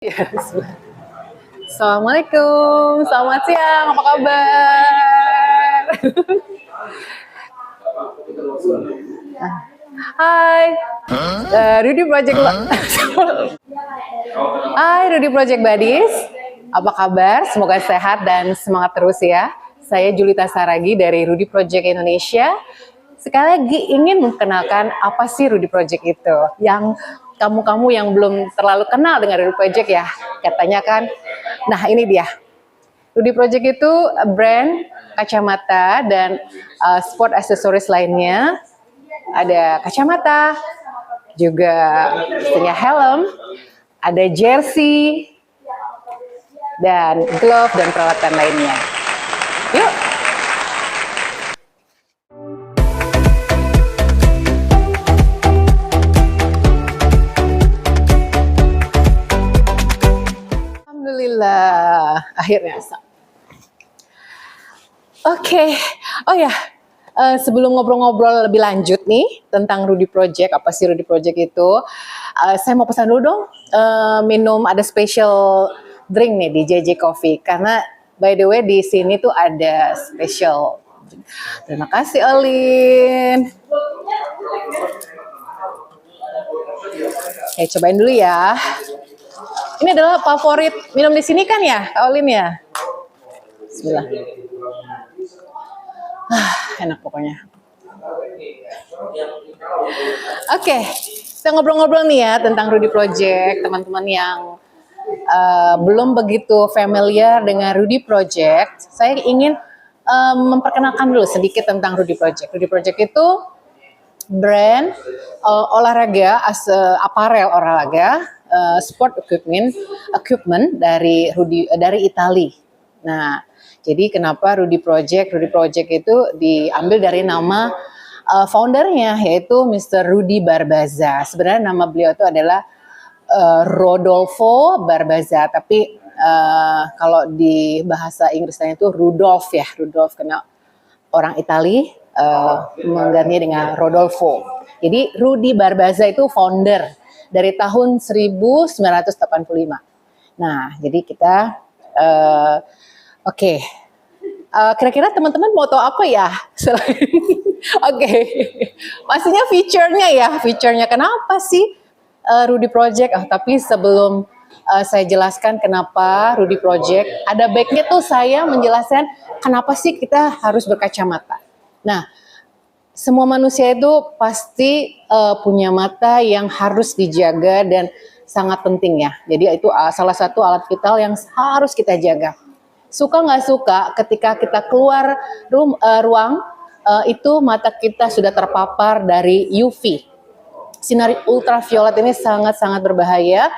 Yes. Assalamualaikum, selamat siang, apa kabar? Hai, Rudy Project Hai Rudy Project Buddies, apa kabar? Semoga sehat dan semangat terus ya. Saya Julita Saragi dari Rudy Project Indonesia. Sekali lagi ingin memperkenalkan apa sih Rudy Project itu. Yang kamu-kamu yang belum terlalu kenal dengan Rudy Project ya, katanya kan. Nah ini dia. Rudy Project itu brand kacamata dan sport aksesoris lainnya. Ada kacamata, juga punya helm, ada jersey, dan glove dan peralatan lainnya. Yuk! Alhamdulillah, akhirnya. Oke. Oh ya, sebelum ngobrol-ngobrol lebih lanjut nih tentang Rudy Project, apa sih Rudy Project itu, saya mau pesan dulu dong minum, ada special drink nih di JJ Coffee, karena by the way di sini tuh ada special. Terima kasih Olin. Oke, cobain dulu ya. Ini adalah favorit minum di sini kan ya, Kak Olin ya? Bismillah. Enak pokoknya. Oke, kita ngobrol-ngobrol nih ya tentang Rudy Project. Teman-teman yang belum begitu familiar dengan Rudy Project, saya ingin memperkenalkan dulu sedikit tentang Rudy Project. Rudy Project itu brand olahraga, aparel olahraga, sport equipment dari Italia. Nah, jadi kenapa Rudy Project? Rudy Project itu diambil dari nama foundernya, yaitu Mr. Rudy Barbaza. Sebenarnya nama beliau itu adalah Rodolfo Barbaza, tapi kalau di bahasa Inggrisnya itu Rudolf ya, Rudolf, karena orang Italia menggantinya dengan Rodolfo. Jadi Rudy Barbaza itu founder dari tahun 1985. Nah, jadi kita oke. Kira-kira teman-teman mau tahu apa ya? Oke. Pastinya feature-nya kenapa sih Rudy Project? Tapi sebelum saya jelaskan kenapa Rudy Project, ada baiknya tuh saya menjelaskan kenapa sih kita harus berkacamata. Nah, semua manusia itu pasti punya mata yang harus dijaga dan sangat penting ya. Jadi itu salah satu alat vital yang harus kita jaga. Suka nggak suka, ketika kita keluar ruang, itu mata kita sudah terpapar dari UV. Sinar ultraviolet ini sangat-sangat berbahaya.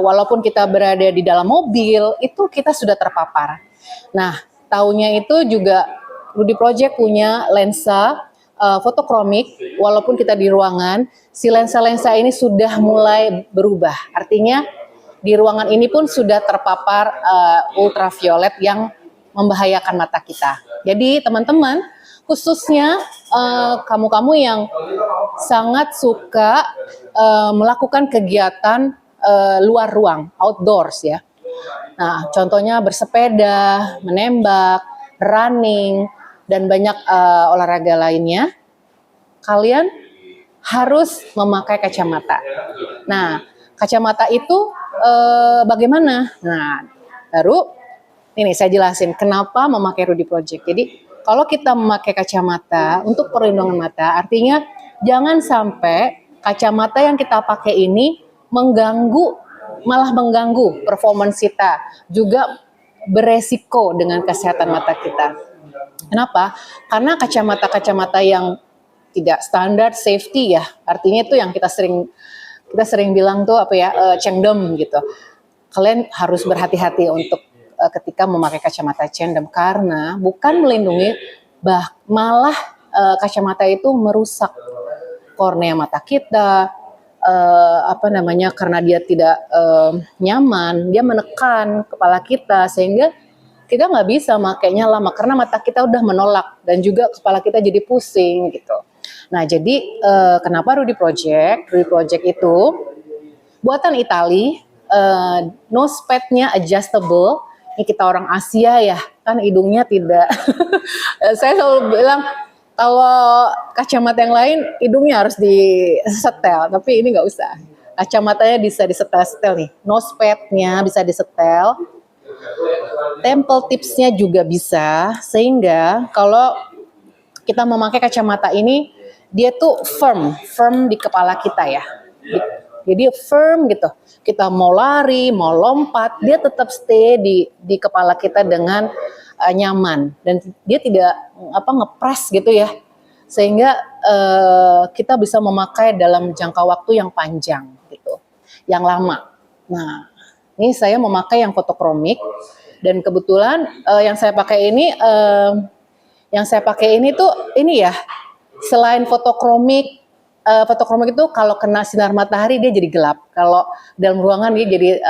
Walaupun kita berada di dalam mobil, itu kita sudah terpapar. Nah, taunya itu juga Rudy Project punya lensa fotokromik. Walaupun kita di ruangan, si lensa-lensa ini sudah mulai berubah. Artinya di ruangan ini pun sudah terpapar ultraviolet yang membahayakan mata kita. Jadi teman-teman, khususnya kamu-kamu yang sangat suka melakukan kegiatan luar ruang, outdoors ya. Nah, contohnya bersepeda, menembak, running, dan banyak olahraga lainnya, kalian harus memakai kacamata. Nah, kacamata itu bagaimana? Nah, baru ini saya jelasin kenapa memakai Rudy Project. Jadi, kalau kita memakai kacamata untuk perlindungan mata, artinya jangan sampai kacamata yang kita pakai ini malah mengganggu performance kita, juga beresiko dengan kesehatan mata kita. Kenapa? Karena kacamata-kacamata yang tidak standar safety ya, artinya itu yang kita sering bilang tuh apa ya, cengdem gitu. Kalian harus berhati-hati untuk ketika memakai kacamata cengdem, karena bukan melindungi, malah kacamata itu merusak kornea mata kita. Karena dia tidak nyaman, dia menekan kepala kita sehingga kita nggak bisa makainya lama karena mata kita udah menolak dan juga kepala kita jadi pusing gitu. Nah, jadi kenapa Rudy Project? Rudy Project itu buatan Italia, nose pad-nya adjustable. Ini kita orang Asia ya, kan hidungnya tidak. Saya selalu bilang kalau kacamata yang lain hidungnya harus disetel, tapi ini nggak usah. Kacamatanya bisa disetel-setel nih, nose pad-nya bisa disetel, temple tipsnya juga bisa, sehingga kalau kita memakai kacamata ini dia tuh firm di kepala kita ya. Jadi firm gitu. Kita mau lari, mau lompat, dia tetap stay di kepala kita dengan nyaman dan dia tidak ngepres gitu ya. Sehingga kita bisa memakai dalam jangka waktu yang panjang gitu, yang lama. Nah, ini saya memakai yang fotokromik dan kebetulan yang saya pakai ini tuh ini ya, selain fotokromik itu kalau kena sinar matahari dia jadi gelap, kalau dalam ruangan dia jadi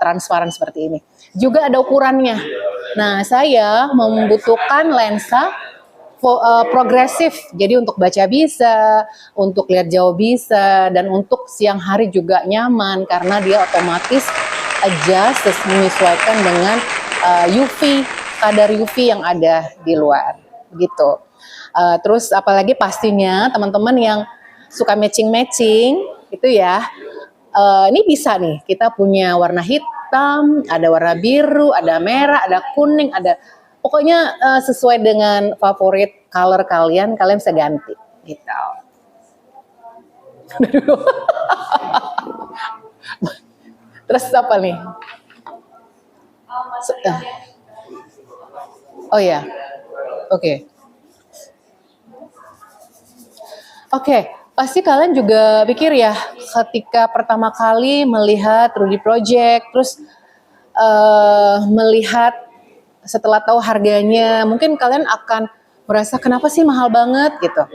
transparan seperti ini. Juga ada ukurannya. Nah, saya membutuhkan lensa progresif, jadi untuk baca bisa, untuk lihat jauh bisa, dan untuk siang hari juga nyaman karena dia otomatis adjust menyesuaikan dengan kadar UV yang ada di luar, gitu. Terus apalagi pastinya teman-teman yang suka matching itu ya, ini bisa nih, kita punya warna hitam, ada warna biru, ada merah, ada kuning, ada pokoknya sesuai dengan favorit color kalian bisa ganti gitu. Terus apa nih? Oh ya, oke. Pasti kalian juga pikir ya, ketika pertama kali melihat Rudy Project, terus melihat setelah tahu harganya, mungkin kalian akan merasa kenapa sih mahal banget gitu.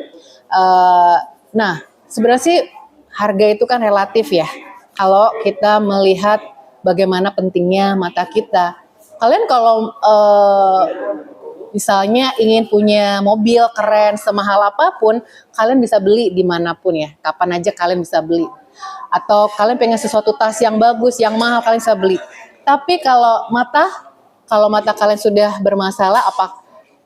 Nah, sebenarnya sih harga itu kan relatif ya. Kalau kita melihat bagaimana pentingnya mata kita. Kalian kalau misalnya ingin punya mobil keren semahal apapun, kalian bisa beli dimanapun ya, kapan aja kalian bisa beli. Atau kalian pengen sesuatu tas yang bagus, yang mahal, kalian bisa beli. Tapi kalau mata kalian sudah bermasalah, apa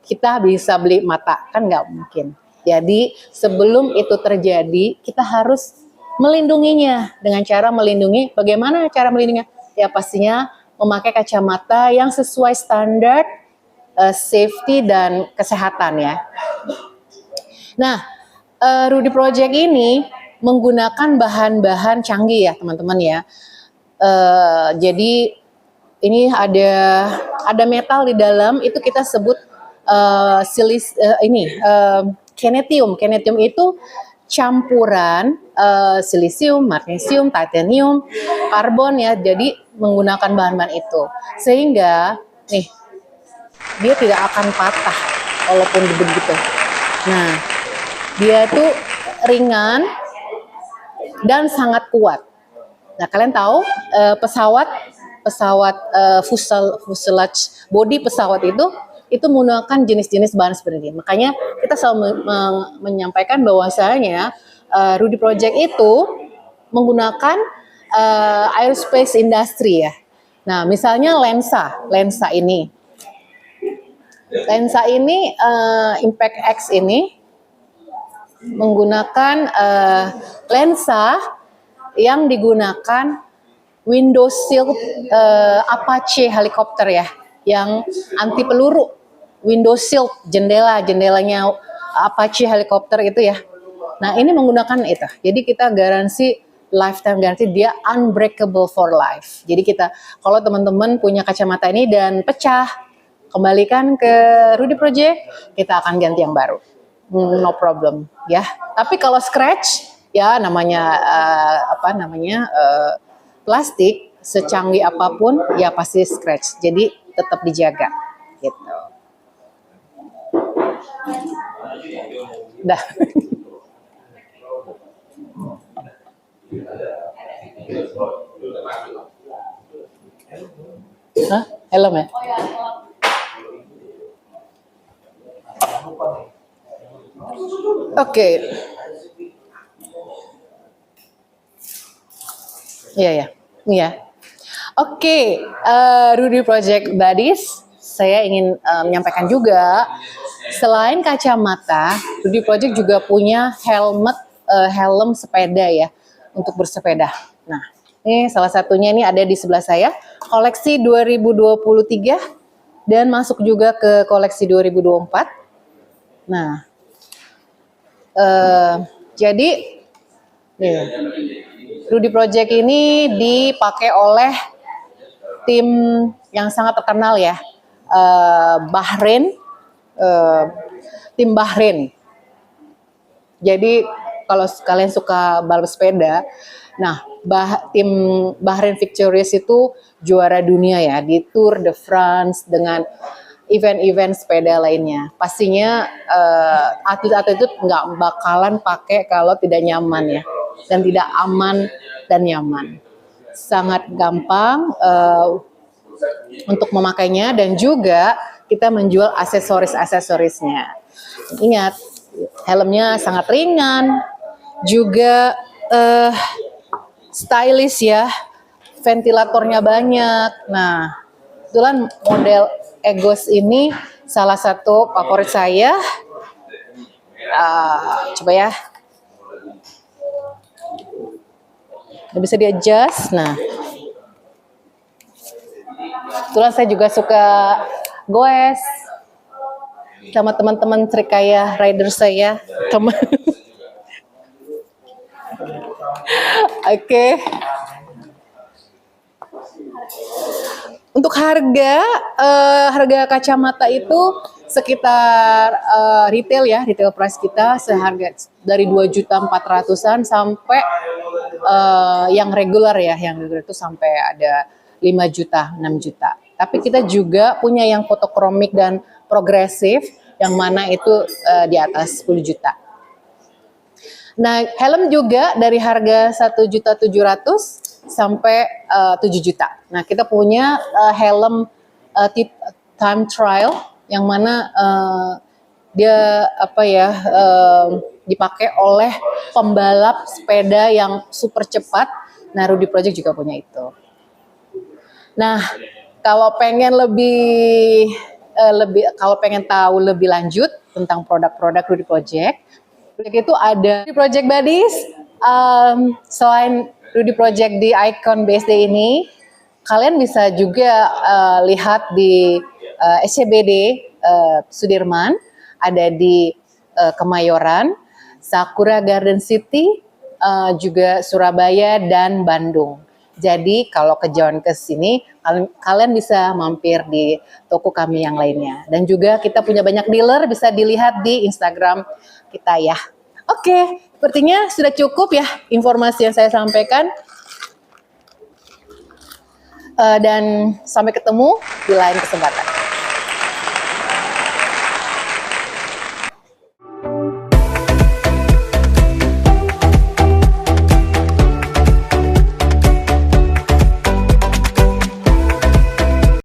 kita bisa beli mata? Kan nggak mungkin. Jadi sebelum itu terjadi, kita harus melindunginya dengan cara melindungi. Bagaimana cara melindunginya? Ya pastinya memakai kacamata yang sesuai standar safety dan kesehatan ya. Nah, Rudy Project ini menggunakan bahan-bahan canggih ya teman-teman ya. Jadi ini ada metal di dalam, itu kita sebut kenetium. Kenetium itu campuran silisium, magnesium, titanium, karbon ya. Jadi menggunakan bahan-bahan itu sehingga nih dia tidak akan patah walaupun begitu. Nah, dia tuh ringan dan sangat kuat. Nah, kalian tahu pesawat fuselage body pesawat itu menggunakan jenis-jenis bahan seperti ini. Makanya kita selalu menyampaikan bahwasanya Rudy Project itu menggunakan aerospace industry ya. Nah, misalnya lensa ini Impact X ini menggunakan lensa yang digunakan window shield Apache helikopter ya, yang anti peluru, window shield, jendelanya Apache helikopter itu ya. Nah, ini menggunakan itu. Jadi kita garansi lifetime garansi, dia unbreakable for life. Jadi kita, kalau teman-teman punya kacamata ini dan pecah, kembalikan ke Rudy Project, kita akan ganti yang baru. No problem ya. Tapi kalau scratch ya namanya plastik, secanggih apapun ya pasti scratch. Jadi tetap dijaga gitu. Dah. Hah? Helm ya? Oke. Iya. Oke, Rudy Project Buddies, saya ingin menyampaikan juga, selain kacamata, Rudy Project juga punya helm sepeda ya, untuk bersepeda. Nah, ini salah satunya ini ada di sebelah saya, koleksi 2023 dan masuk juga ke koleksi 2024. Nah, jadi nih, Rudy Project ini dipakai oleh tim yang sangat terkenal ya, Bahrain, tim Bahrain. Jadi kalau kalian suka balap sepeda, nah tim Bahrain Victorious itu juara dunia ya di Tour de France dengan event-event sepeda lainnya. Pastinya atlet-atlet itu nggak bakalan pakai kalau tidak nyaman ya, dan tidak aman dan nyaman. Sangat gampang untuk memakainya, dan juga kita menjual aksesorisnya. Ingat, helmnya sangat ringan, juga stylish ya, ventilatornya banyak. Nah, kebetulan model Egos ini salah satu favorit saya. Coba ya. Bisa di adjust. Nah, kebetulan saya juga suka goes sama teman-teman Trikaya rider saya, teman. Oke. Untuk harga kacamata itu sekitar retail ya, retail price kita seharga dari 2.400.000-an sampai yang regular ya, yang regular itu sampai ada 5 juta, 6 juta. Tapi kita juga punya yang fotokromik dan progresif, yang mana itu di atas 10 juta. Nah, helm juga dari harga 1.700.000 sampai 7 juta. Nah, kita punya helm time trial, yang mana dia dipakai oleh pembalap sepeda yang super cepat. Nah, Rudy Project juga punya itu. Nah, kalau pengen kalau pengen tahu lebih lanjut tentang produk-produk Rudy Project itu ada Rudy Project Buddies. Selain Rudy Project di Icon BSD ini, kalian bisa juga lihat di SCBD Sudirman, ada di Kemayoran, Sakura Garden City, juga Surabaya dan Bandung. Jadi kalau kejauhan ke sini, kalian bisa mampir di toko kami yang lainnya. Dan juga kita punya banyak dealer, bisa dilihat di Instagram kita ya. Oke, sepertinya sudah cukup ya informasi yang saya sampaikan. Dan sampai ketemu di lain kesempatan.